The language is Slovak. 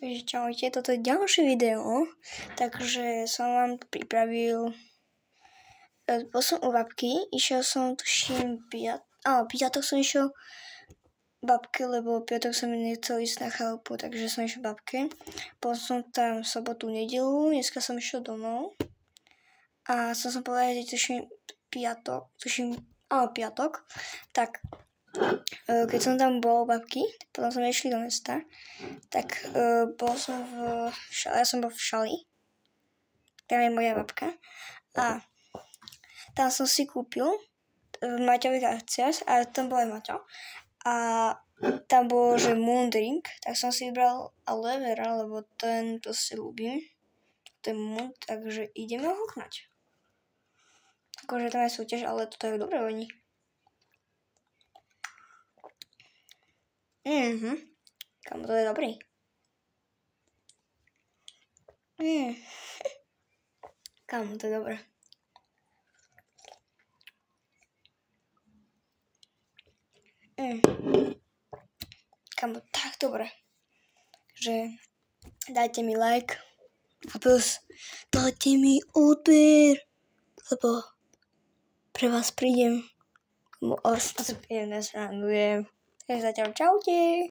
Takže čaute, toto je ďalšie video, takže som vám pripravil, bol som u babky, išiel som tuším piatok som išiel babke, lebo piatok som mi nechcel ísť na chalupu, takže som išiel babke, potom som tam sobotu, nedelu, dneska som išiel domov a som povedal, že tuším piatok, tak keď som tam bol u babky, potom sme išli do mesta, tak ja som bol v Šali, tam je moja babka a tam som si kúpil v Maťových akciách a tam bol aj Maťo a tam bolo, že Moon Drink, tak som si vybral aloe vera, lebo to si ľúbim, ten Moon, takže ideme ho chutnať. Akože tam je súťaž, ale toto je dobré oni. Kamo, to je dobrý. Kamo, to je dobré. Kamo, tak dobré. Takže dajte mi like a plus dajte mi odber, lebo pre vás prídem. Kamo, príjemné srandujem. Takže zatiaľ čaute.